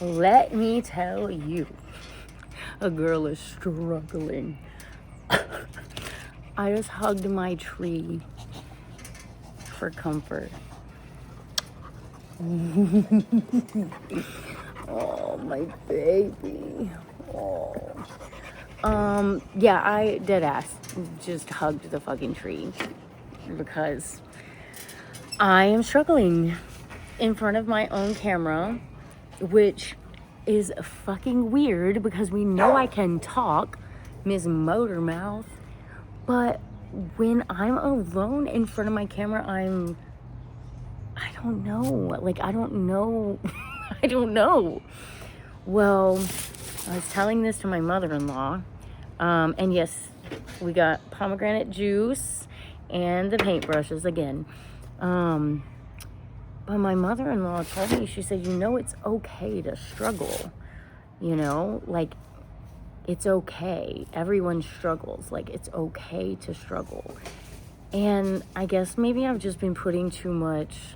Let me tell you, a girl is struggling. I just hugged my tree for comfort. Oh, my baby. Oh. Yeah, I dead ass just hugged the fucking tree because I am struggling in front of my own camera, which is fucking weird because we know I can talk, Miss Motormouth, but when I'm alone in front of my camera, I don't know. Like, I don't know. I don't know. Well, I was telling this to my mother-in-law, and yes, we got pomegranate juice and the paintbrushes again. But my mother-in-law told me, she said, it's okay to struggle, like, it's okay. Everyone struggles. Like, it's okay to struggle. And I guess maybe I've just been putting too much,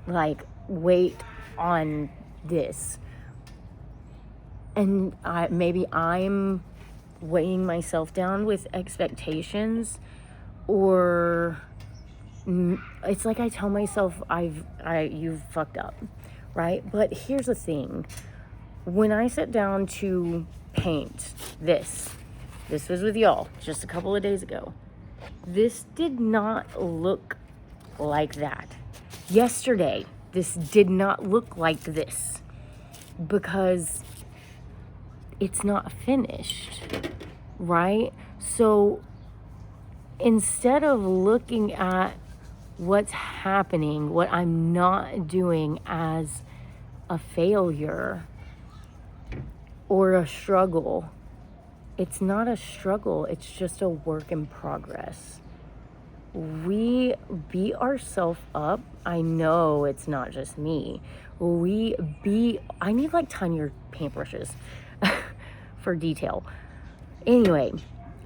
like, weight on this. And maybe I'm weighing myself down with expectations, or it's like I tell myself you've fucked up, right? But here's the thing. When I sat down to paint this was with y'all just a couple of days ago. This did not look like that. Yesterday, this did not look like this because it's not finished, right? So instead of looking at what's happening, what I'm not doing as a failure or a struggle, it's not a struggle, it's just a work in progress. We beat ourselves up. I know it's not just me. I need like tinier paintbrushes for detail. Anyway,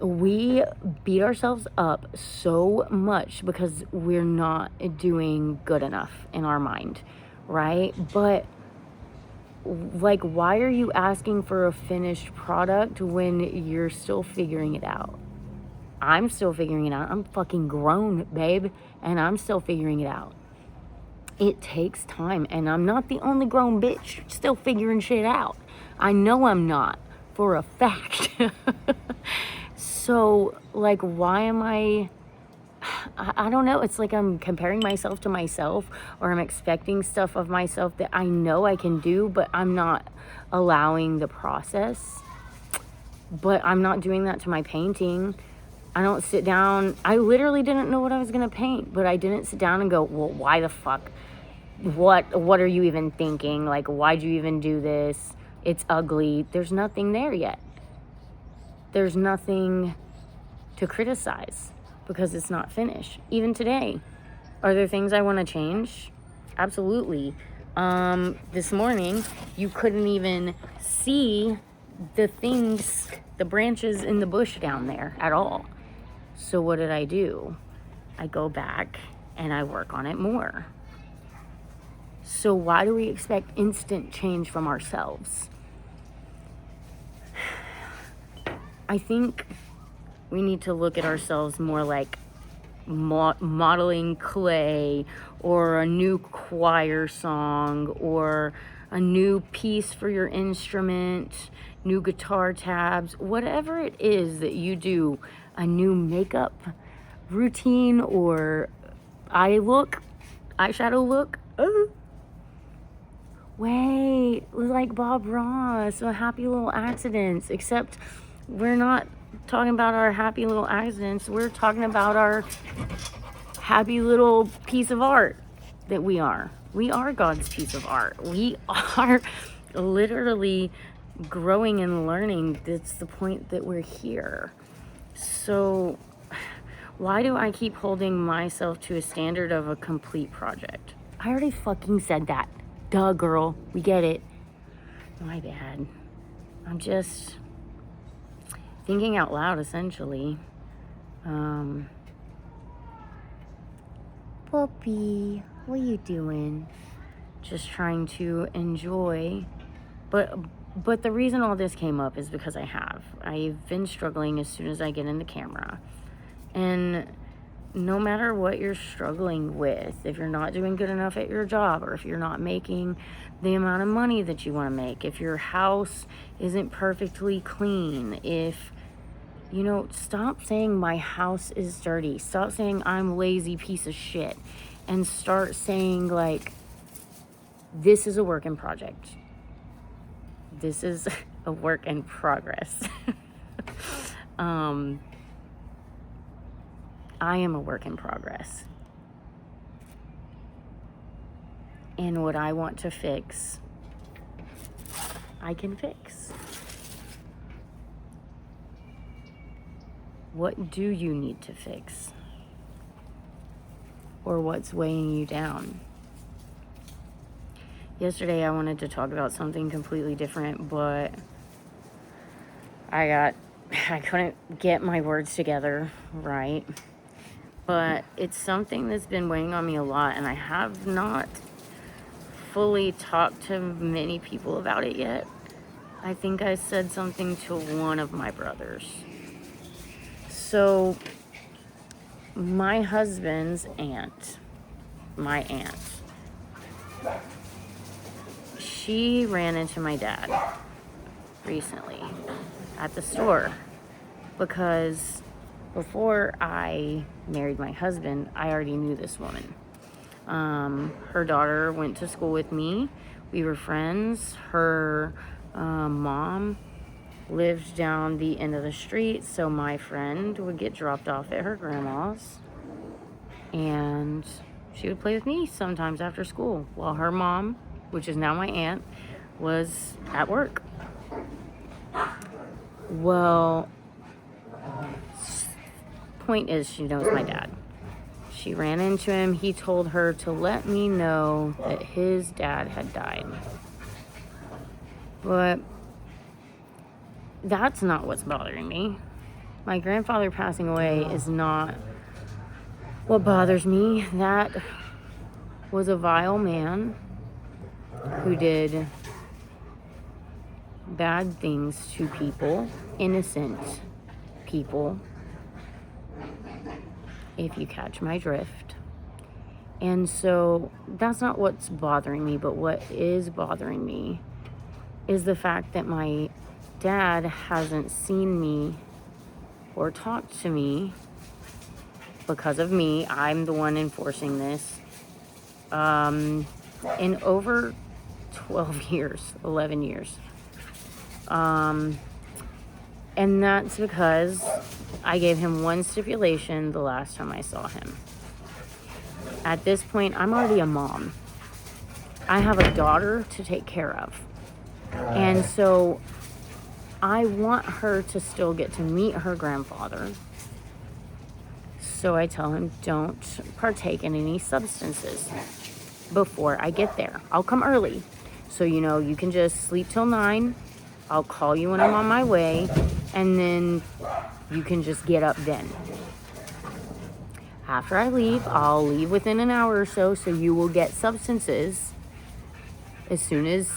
we beat ourselves up so much because we're not doing good enough in our mind, right? But like, why are you asking for a finished product when you're still figuring it out? I'm still figuring it out. I'm fucking grown, babe, and I'm still figuring it out. It takes time, and I'm not the only grown bitch still figuring shit out. I know I'm not, for a fact. So, like, why am I don't know. It's like I'm comparing myself to myself, or I'm expecting stuff of myself that I know I can do, but I'm not allowing the process. But I'm not doing that to my painting. I don't sit down. I literally didn't know what I was going to paint, but I didn't sit down and go, well, why the fuck? What are you even thinking? Like, why'd you even do this? It's ugly. There's nothing there yet. There's nothing to criticize because it's not finished. Even today, are there things I want to change? Absolutely. This morning, you couldn't even see the branches in the bush down there at all. So what did I do? I go back and I work on it more. So why do we expect instant change from ourselves? I think we need to look at ourselves more like modeling clay, or a new choir song, or a new piece for your instrument, new guitar tabs, whatever it is that you do, a new makeup routine or eyeshadow look. Wait, like Bob Ross, so happy little accidents, except we're not talking about our happy little accidents. We're talking about our happy little piece of art that we are. We are God's piece of art. We are literally growing and learning. That's the point that we're here. So why do I keep holding myself to a standard of a complete project? I already fucking said that. Duh, girl. We get it. My bad. I'm just thinking out loud, essentially. Puppy, what are you doing? just trying to enjoy. But the reason all this came up is because I've been struggling as soon as I get in the camera. And no matter what you're struggling with, if you're not doing good enough at your job, or if you're not making the amount of money that you want to make, if your house isn't perfectly clean, if, stop saying my house is dirty. Stop saying I'm lazy piece of shit. And start saying, like, this is a work in project. This is a work in progress. I am a work in progress. And what I want to fix, I can fix. What do you need to fix? Or what's weighing you down? Yesterday I wanted to talk about something completely different, but I couldn't get my words together right. But it's something that's been weighing on me a lot, and I have not fully talked to many people about it yet. I think I said something to one of my brothers. So, my husband's aunt, she ran into my dad recently at the store, because before I married my husband, I already knew this woman. Her daughter went to school with me. We were friends. Her mom lived down the end of the street, so my friend would get dropped off at her grandma's, and she would play with me sometimes after school while her mom, which is now my aunt, was at work. Well, point is, she knows my dad. She ran into him. He told her to let me know that his dad had died. But that's not what's bothering me. My grandfather passing away is not what bothers me. That was a vile man who did bad things to people, innocent people, if you catch my drift. And so that's not what's bothering me, but what is bothering me is the fact that my dad hasn't seen me or talked to me because of me. I'm the one enforcing this. In over 11 years. And that's because I gave him one stipulation the last time I saw him. At this point, I'm already a mom. I have a daughter to take care of. And so I want her to still get to meet her grandfather. So I tell him, don't partake in any substances before I get there. I'll come early. So, you can just sleep till 9. I'll call you when I'm on my way. And then you can just get up then. After I leave, I'll leave within an hour or so you will get substances as soon as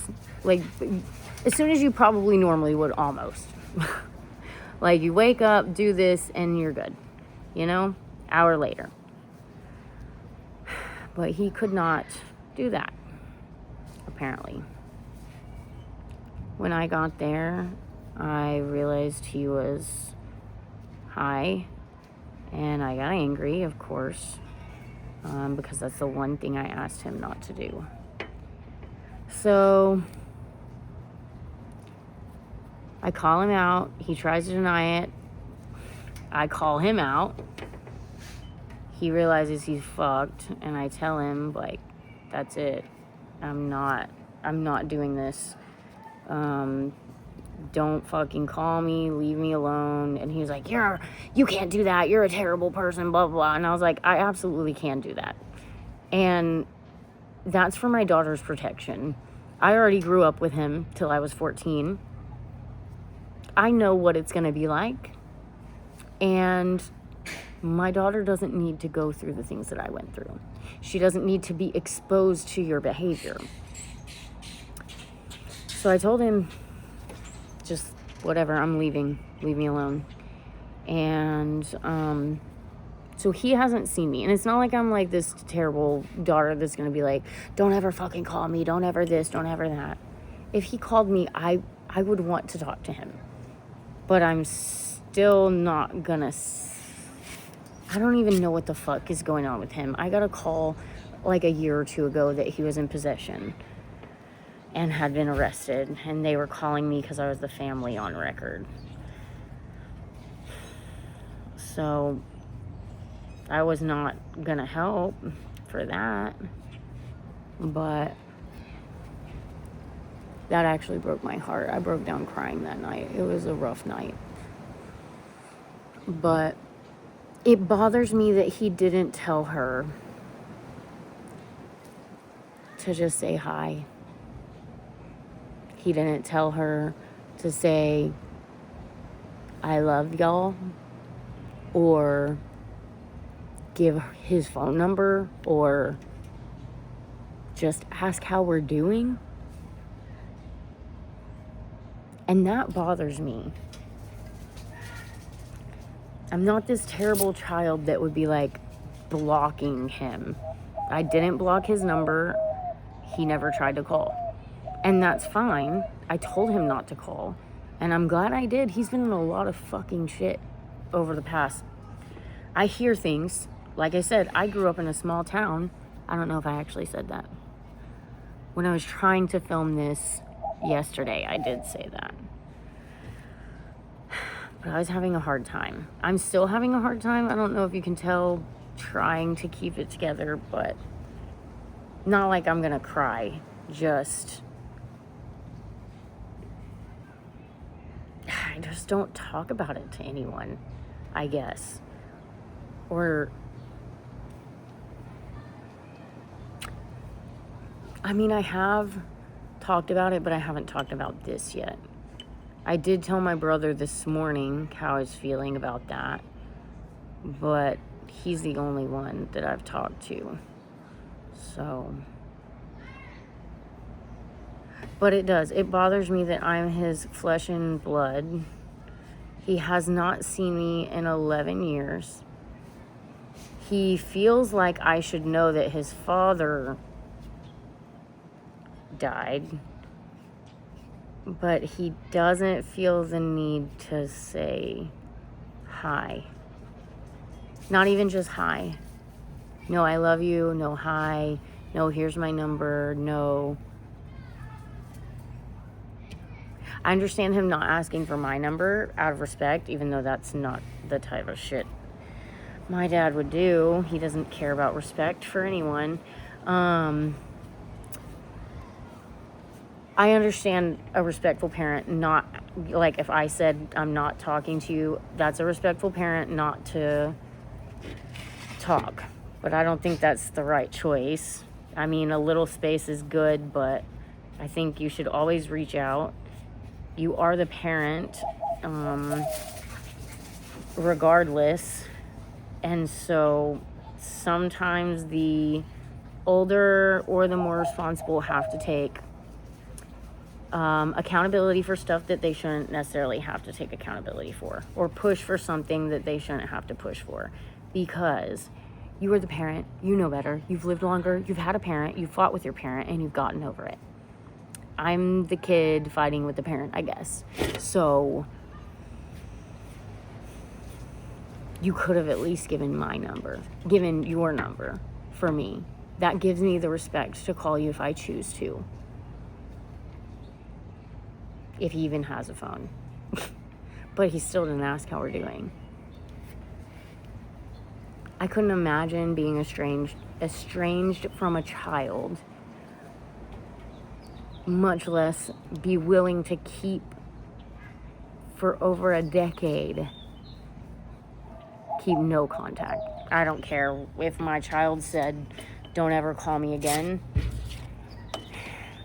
you probably normally would, almost. Like, you wake up, do this, and you're good. Hour later. But he could not do that, apparently. When I got there, I realized he was high, and I got angry, of course, because that's the one thing I asked him not to do. So I call him out. He tries to deny it. I call him out. He realizes he's fucked, and I tell him, like, that's it. I'm not doing this. Don't fucking call me, leave me alone. And he was like, you can't do that, you're a terrible person, blah, blah, blah. And I was like, I absolutely can do that. And that's for my daughter's protection. I already grew up with him till I was 14. I know what it's gonna be like. And my daughter doesn't need to go through the things that I went through. She doesn't need to be exposed to your behavior. So I told him, just whatever, I'm leaving. Leave me alone. And so he hasn't seen me. And it's not like I'm like this terrible daughter that's going to be like, don't ever fucking call me. Don't ever this. Don't ever that. If he called me, I would want to talk to him. But I'm still not going to... I don't even know what the fuck is going on with him. I got a call like a year or two ago that he was in possession and had been arrested. And they were calling me because I was the family on record. So I was not going to help for that. But that actually broke my heart. I broke down crying that night. It was a rough night. But it bothers me that he didn't tell her to just say hi. He didn't tell her to say, I love y'all, or give his phone number, or just ask how we're doing. And that bothers me. I'm not this terrible child that would be like blocking him. I didn't block his number. He never tried to call. And that's fine. I told him not to call. And I'm glad I did. He's been in a lot of fucking shit over the past. I hear things. Like I said, I grew up in a small town. I don't know if I actually said that. When I was trying to film this yesterday, I did say that. But I was having a hard time. I'm still having a hard time. I don't know if you can tell, trying to keep it together, but not like I'm gonna cry. Just, I just don't talk about it to anyone, I guess. Or, I mean, I have talked about it, but I haven't talked about this yet. I did tell my brother this morning how I was feeling about that, but he's the only one that I've talked to. So, but it bothers me that I'm his flesh and blood. He has not seen me in 11 years. He feels like I should know that his father died, but he doesn't feel the need to say hi. Not even just hi. No, I love you. No, hi. No, here's my number. No. I understand him not asking for my number out of respect, even though that's not the type of shit my dad would do. He doesn't care about respect for anyone. I understand a respectful parent not, like if I said I'm not talking to you, that's a respectful parent not to talk. But I don't think that's the right choice. I mean, a little space is good, but I think you should always reach out. You are the parent, regardless. And so sometimes the older or the more responsible have to take accountability for stuff that they shouldn't necessarily have to take accountability for, or push for something that they shouldn't have to push for, because you are the parent, you know better, you've lived longer, you've had a parent, you've fought with your parent, and you've gotten over it. I'm the kid fighting with the parent, I guess. So you could have at least given your number for me. That gives me the respect to call you if I choose to. If he even has a phone. But he still didn't ask how we're doing. I couldn't imagine being estranged from a child, much less be willing to keep for over a decade, keep no contact. I don't care if my child said, don't ever call me again.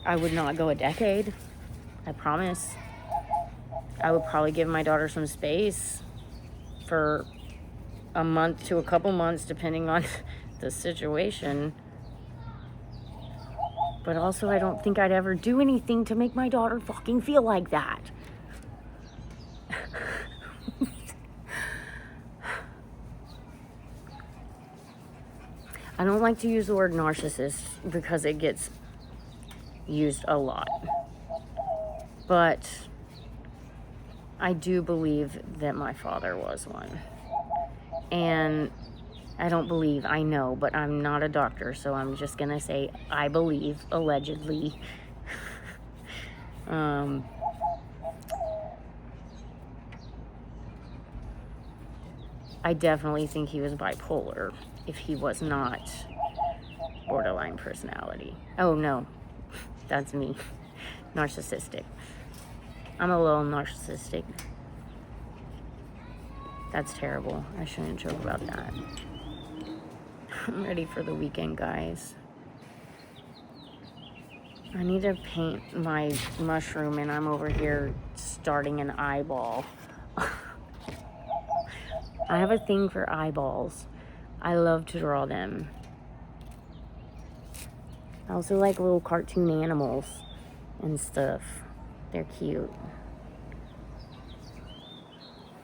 I would not go a decade. I promise. I would probably give my daughter some space for a month to a couple months, depending on the situation. But also, I don't think I'd ever do anything to make my daughter fucking feel like that. I don't like to use the word narcissist because it gets used a lot. But I do believe that my father was one. And I don't believe, I know, but I'm not a doctor, so I'm just going to say I believe, allegedly. I definitely think he was bipolar if he was not borderline personality. Oh, no, that's me. Narcissistic. I'm a little narcissistic. That's terrible. I shouldn't joke about that. I'm ready for the weekend, guys. I need to paint my mushroom, and I'm over here starting an eyeball. I have a thing for eyeballs. I love to draw them. I also like little cartoon animals and stuff. They're cute.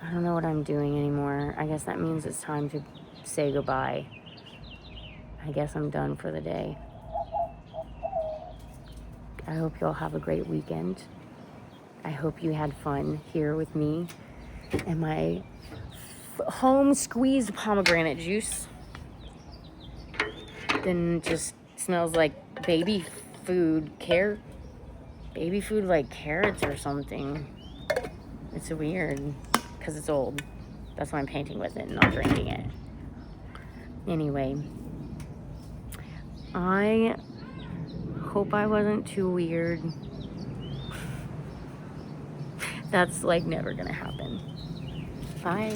I don't know what I'm doing anymore. I guess that means it's time to say goodbye. I guess I'm done for the day. I hope you all have a great weekend. I hope you had fun here with me and my home squeezed pomegranate juice. Then just smells like baby food like carrots or something. It's weird because it's old. That's why I'm painting with it and not drinking it. Anyway, I hope I wasn't too weird. That's like never gonna happen. Bye.